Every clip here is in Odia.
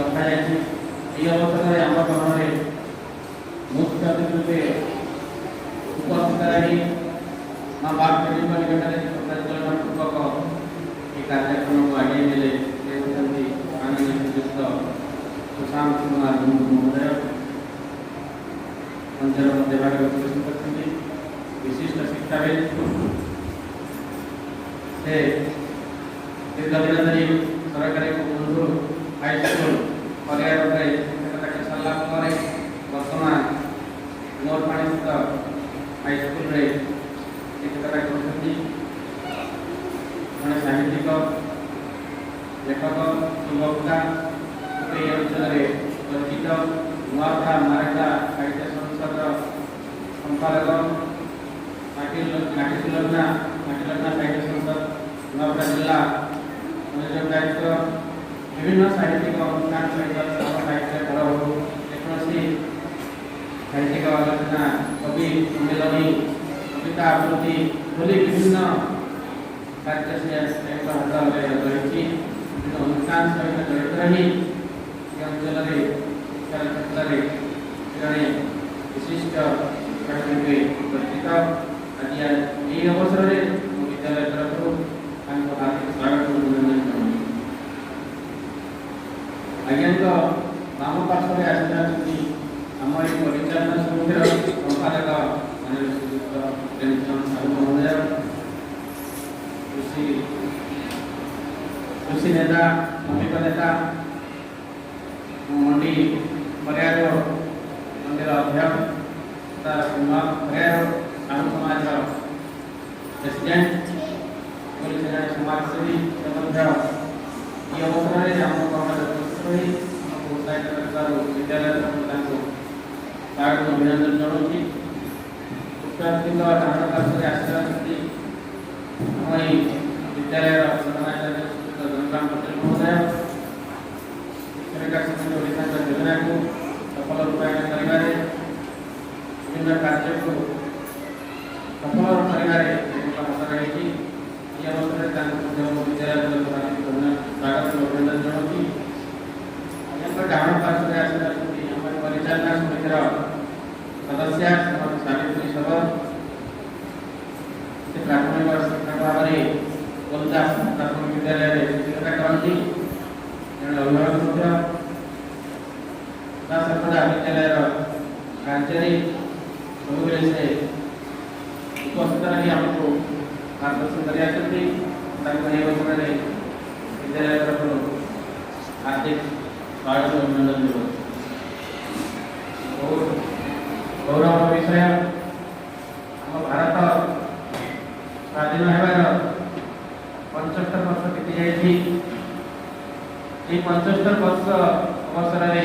ରଖାଯାଇଛି। ଏହି ଅବସରରେ ଆମ ଗ୍ରହଣରେ ମୁଖ୍ୟ ଅତିଥି ରୂପେ ଉପସ୍ଥିତ ରହି ମା ବାଗଦେବୀଙ୍କ ନିକଟରେ ଶ୍ରଦ୍ଧାଞ୍ଜଳି ପୂର୍ବକ ଏହି କାର୍ଯ୍ୟକ୍ରମକୁ ଆଗେଇ ନେଲେ ସେ ହେଉଛନ୍ତି ମାନନୀୟ ଶ୍ରୀଯୁକ୍ତ ସୁଶାନ୍ତ କୁମାର ମହୋଦୟ। ମଞ୍ଚର ମଧ୍ୟଭାଗରେ ଉପସ୍ଥିତ ଅଛନ୍ତି ବିଶିଷ୍ଟ ଶିକ୍ଷାବିତ୍। ସେ ଦୀର୍ଘ ଦିନ ଧରି ସରକାରୀ ବନ୍ଧୁ ହାଇସ୍କୁଲ ପରିବାରରେ ଶିକ୍ଷକତା କରି ସାରିଲା ପରେ ବର୍ତ୍ତମାନ ମୋରପାଣିସ୍ଥିତ ହାଇସ୍କୁଲରେ ଶିକ୍ଷକତା କରୁଛନ୍ତି। ଜଣେ ସାହିତ୍ୟିକ, ଲେଖକ, ସୁବକ୍ତା, ଏହି ଅଞ୍ଚଳରେ ପରିଚିତ। ନୂଆପଡ଼ା ମାରେଙ୍ଗା ସାହିତ୍ୟ ସଂସଦର ସମ୍ପାଦକ, ମାଟିଲଗ୍ନା ସାହିତ୍ୟ ସଂସଦ ନୂଆପଡ଼ା ଜିଲ୍ଲା ମନୋଯୋଗ ଦାୟିତ୍ୱ। ବିଭିନ୍ନ ସାହିତ୍ୟିକ ଅନୁଷ୍ଠାନ ସହିତ ସାହିତ୍ୟ କର ହେଉ, ଯେକୌଣସି ସାହିତ୍ୟିକ ଆଲୋଚନା, କବି ସମ୍ମିଳନୀ, କବିତା ଆବୃତ୍ତି ବୋଲି ବିଭିନ୍ନ କାର୍ଯ୍ୟ ହାତରେ ରହିଛି। ବିଭିନ୍ନ ଅନୁଷ୍ଠାନ ସହିତ ଜଡ଼ିତ ରହି ଏ ଅଞ୍ଚଳରେ ଶିକ୍ଷାର କ୍ଷେତ୍ରରେ ଜଣେ ବିଶିଷ୍ଟ ଶିକ୍ଷକ ରୂପେ ପରିଚିତ। ଆଜି ଏହି ଅବସରରେ ମୋ ବିଦ୍ୟାଳୟ ତରଫରୁ ତାଙ୍କ ହାର୍ଦ୍ଦିକ ସ୍ୱାଗତ ଅଭିନନ୍ଦନ ଜଣାଉଛି। ଆଜ୍ଞାଙ୍କ ବାମ ପାର୍ଶ୍ୱରେ ଆସିଥାନ୍ତି ଆମ ଏହି ପରିଚାଳନା ସମିତିର ସମ୍ପାଦକ ମାନନୀୟ ଶ୍ରୀଯୁକ୍ତ ପ୍ରେମଚନ୍ଦ ସାହୁ ମହୋଦୟ, କୃଷି ନେତା, ଶ୍ରମିକ ନେତା, ମଣ୍ଡି ପରିବାର ମଣ୍ଡିର ଅଧ୍ୟକ୍ଷ, ପରିବାର ସାହୁ ସମାଜର ପ୍ରେସିଡେଣ୍ଟ, ଜଣେ ସମାଜସେବୀ। ସେ ମଧ୍ୟ ଏହି ଅବସରରେ ଆମ ଗ୍ରହଣରେ ଉପସ୍ଥିତ ରହି ଆମକୁ ଉତ୍ସାହିତ କରିବାରୁ ବିଦ୍ୟାଳୟ ତରଫରୁ ତାଙ୍କୁ ସ୍ୱାଗତ ଅଭିନନ୍ଦନ ଜଣାଉଛି। ମୁଖ୍ୟ ଅତିଥିଙ୍କ ଡାହାଣ ପାର୍ଶ୍ୱରେ ଆସିଛନ୍ତି ଆମ ଏହି ବିଦ୍ୟାଳୟର ପ୍ରଧାନାଚାର୍ଯ୍ୟ ଗଞ୍ଜାମ ପଟେଲ ମହୋଦୟ। ଶିକ୍ଷାବିକା ସମିତି ଓଡ଼ିଶାଙ୍କ ଯୋଜନାକୁ ସଫଳ ରୂପାୟନ କରିବାରେ, ବିଭିନ୍ନ କାର୍ଯ୍ୟକୁ ସଫଳ କରିବାରେ ତାଙ୍କ ହାତ ରହିଛି। ଏହି ଅବସରରେ ତାଙ୍କୁ ମଧ୍ୟ ମୋ ବିଦ୍ୟାଳୟ ସ୍ୱାଗତ ଅଭିନନ୍ଦନ ଜଣାଉଛି। ଆଜ୍ଞାଙ୍କ ଡାହାଣ ପାର୍ଶ୍ୱରେ ଆସିଛନ୍ତି ଆମ ପରିଚାଳନା ସମିତିର ସଦସ୍ୟା ଶ୍ରୀମତୀ ସାବିତ୍ରୀ ଶବର। ସେ ପ୍ରାଥମିକ ଶିକ୍ଷକ ଭାବରେ ଗୋଲଦା ପ୍ରାଥମିକ ବିଦ୍ୟାଳୟରେ ଶିକ୍ଷକତା କରନ୍ତି। ଜଣେ ଅଭିଭାବକ ମଧ୍ୟ। ତା ସର୍ବଦା ବିଦ୍ୟାଳୟର କାର୍ଯ୍ୟରେ ସବୁବେଳେ ସେ ଉପସ୍ଥିତ ରହି ଆମକୁ ମାର୍ଗଦର୍ଶନ କରି ଆସନ୍ତି। ତାଙ୍କୁ ଏହି ଅବସରରେ ବିଦ୍ୟାଳୟ ତରଫରୁ ହାର୍ଦ୍ଦିକ ସ୍ୱାଗତ ଅଭିନନ୍ଦନ ଜଣାଉଛି। ଗୌରବ ବିଷୟ, ଆମ ଭାରତ ସ୍ୱାଧୀନ ହେବାର 75 ବର୍ଷ ବିତି ଯାଇଛି। ଏହି 75 ବର୍ଷ ଅବସରରେ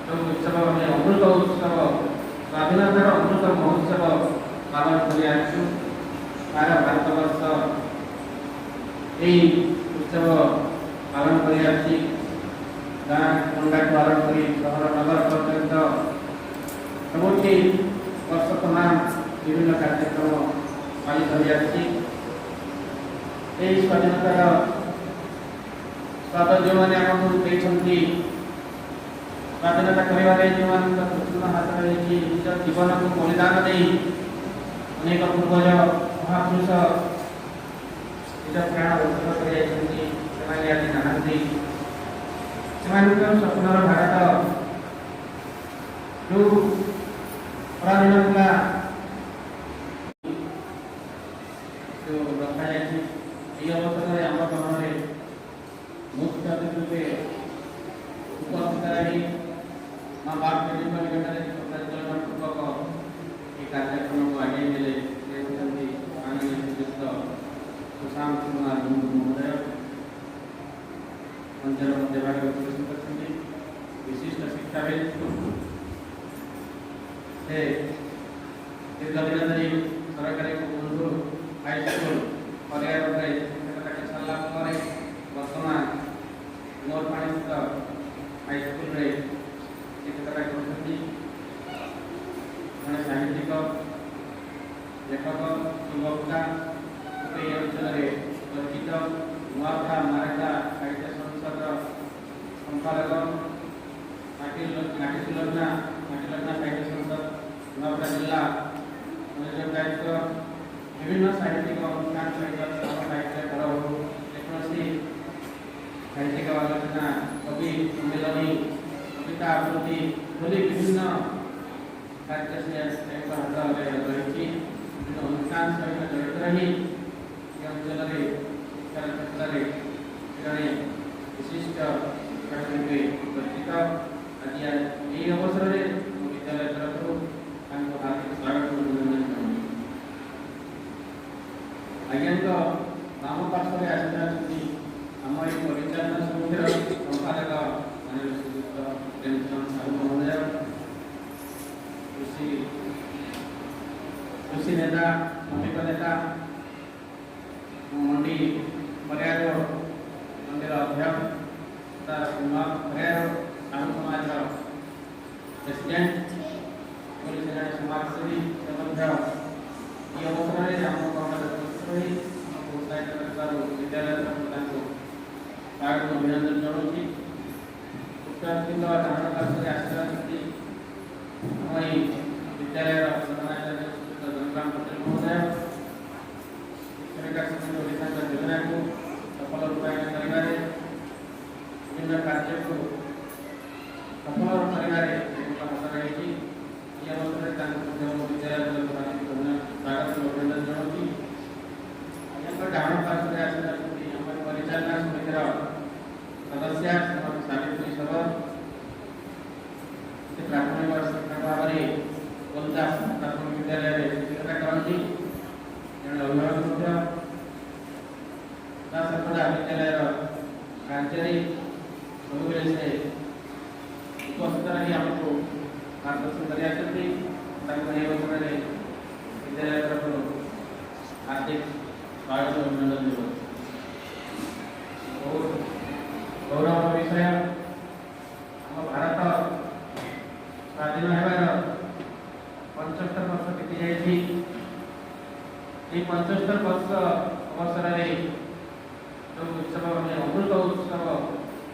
ଯେଉଁ ଉତ୍ସବ ଆମେ ଅମୃତ ଉତ୍ସବ, ସ୍ୱାଧୀନତାର ଅମୃତ ମହୋତ୍ସବ ପାଳନ କରି ଆସିଛୁ, ସାରା ଭାରତବର୍ଷ ଏହି ଉତ୍ସବ ପାଳନ କରି ଆସିଛି। ଗାଁ ଗଣ୍ଡାଠୁ ଆରମ୍ଭ କରି ସହର ନଗର ପର୍ଯ୍ୟନ୍ତ ସବୁଠି ବର୍ଷ ତମାମ ବିଭିନ୍ନ କାର୍ଯ୍ୟକ୍ରମ ପାଳିତ ହୋଇ ଆସିଛି। ଏହି ସ୍ୱାଧୀନତାର ସ୍ୱାଦ ଯେଉଁମାନେ ଆମକୁ ଦେଇଛନ୍ତି, ସ୍ୱାଧୀନତା କରିବାରେ ଯେଉଁମାନଙ୍କ କୃଷ୍ଣ ହାତ ରହିଛି, ନିଜ ଜୀବନକୁ ବଳିଦାନ ଦେଇ ଅନେକ ପୂର୍ବଜ ମହାପୁରୁଷ ନିଜ ପ୍ରାଣ ଉତ୍ସର୍ଗ କରି ଯାଇଛନ୍ତି, ସେମାନେ ଆଜି ନାହାନ୍ତି। ସେମାନଙ୍କ ସ୍ୱପ୍ନର ଭାରତ ଯେଉଁ ପରାଧୀନ ଥିଲା ରଖାଯାଇଛି। ଏହି ଅବସରରେ ଆମ ଗ୍ରହଣରେ ମୁଖ୍ୟ ଅତିଥି ରୂପେ ଉପସ୍ଥିତ ରହି ମା ବାଗଦେବୀଙ୍କ ନିକଟରେ ଶ୍ରଦ୍ଧାଞ୍ଜଳି ପୂର୍ବକ ଏହି କାର୍ଯ୍ୟକ୍ରମକୁ ଆଗେଇ ନେଲେ ସେ ହେଉଛନ୍ତି ମାନନୀୟ ଶ୍ରୀଯୁକ୍ତ ସୁଶାନ୍ତ କୁମାର ମହୋଦୟ। ମଞ୍ଚର ମଧ୍ୟଭାଗରେ ଉପସ୍ଥିତ ଅଛନ୍ତି ବିଶିଷ୍ଟ ଶିକ୍ଷାବିତ୍। ସେ ଦୀର୍ଘ ଦିନ ଧରି ସରକାରୀ ବନ୍ଧୁ ହାଇସ୍କୁଲ ପରିବାରରେ ଶିକ୍ଷକତା କରି ସାରିଲା ପରେ ବର୍ତ୍ତମାନ ମୋରପାଣିସ୍ଥିତ ହାଇସ୍କୁଲରେ ଶିକ୍ଷକତା କରୁଛନ୍ତି। ଜଣେ ସାହିତ୍ୟିକ, ଲେଖକ, ସୁବକ୍ତା, ଏହି ଅଞ୍ଚଳରେ ପରିଚିତ। ନୂଆପଡ଼ା ମାରେଙ୍ଗା ସାହିତ୍ୟ ସଂସଦର संपादक माटी सुलग्ना साहित्य संसद नवरा जिला दायित्व विभिन्न साहित्यिक अनुष्ठान सहित साहित्य कर जेकोसी साहित्यिक आलोचना कवि सम्मेलन कविता आवृत्ति बोली विभिन्न कार्य हाथ रही विभिन्न अनुष्ठान सहित जड़ित रही अंचल शिक्षार क्षेत्र में जड़े विशिष्ट परिचित आज यही अवसर में विद्यालय तरफ हार्दिक स्वागत अभिनंदन आज्ञा नाम पार्श्व आसता आम ये परिचालन समितिर संपादक प्रेमचंद साहू महोदय कृषि नेता श्रमिक नेता मंडी परिवार मंदिर अध्यक्ष परिवार साहू समाज प्रेसिडेंट समाजसेवी ये अवसर में विद्यालय स्वागत अभिनंदन जनाऊँगी धारण पार्श्व आसता विद्यालय प्रधानाचार्य गंगाराम पटेल महोदय शिक्षिका शिक्षण ओडिशा योजना को सफल रूपायन कर विभिन्न कार्य को सफल कर हाथ रही अवसर में विद्यालय स्वागत अभिनंदन जनाऊँगी डाण पार्श्व आसता परिचालना समितिर सदस्य सावित्री सबर प्राथमिक शिक्षक भाव में गोलदास प्राथमिक विद्यालय शिक्षकता करती जड़े अभिभावक विद्यालय राज्य सब से उपस्थित रही आमको मार्गदर्शन कर अवसर में विद्यालय तरफ हार्दिक स्वागत अभिनंदन देव गौरव विषय आम भारत स्वाधीन होबार 75 वर्ष बीती जाए 75 वर्ष अवसर में जो उत्सव अमृत उत्सव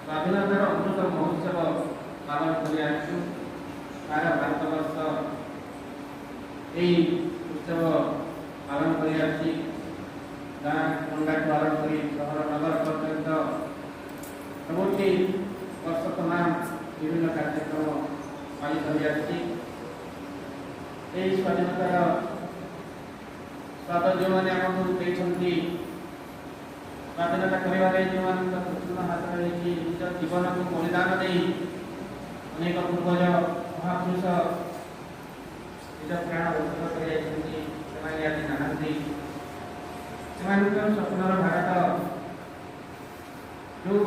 स्वाधीनतार अमृत महोत्सव पालन कर भारत वर्ष उत्सव पालन कर गाँ पंडाठ पालन कर सहर नगर पर्यंत सबुठी वर्ष तमाम विभिन्न कार्यक्रम पालित हो स्वाधीनतार स्वाद जो मैंने स्वाधीनता कर कृष्ण हाथ रही निज जीवन को बलिदान दे अनेक पूर्वज महापुरुष निज प्राण उत्सर्ग कर नहांती स्वप्नर भारत जो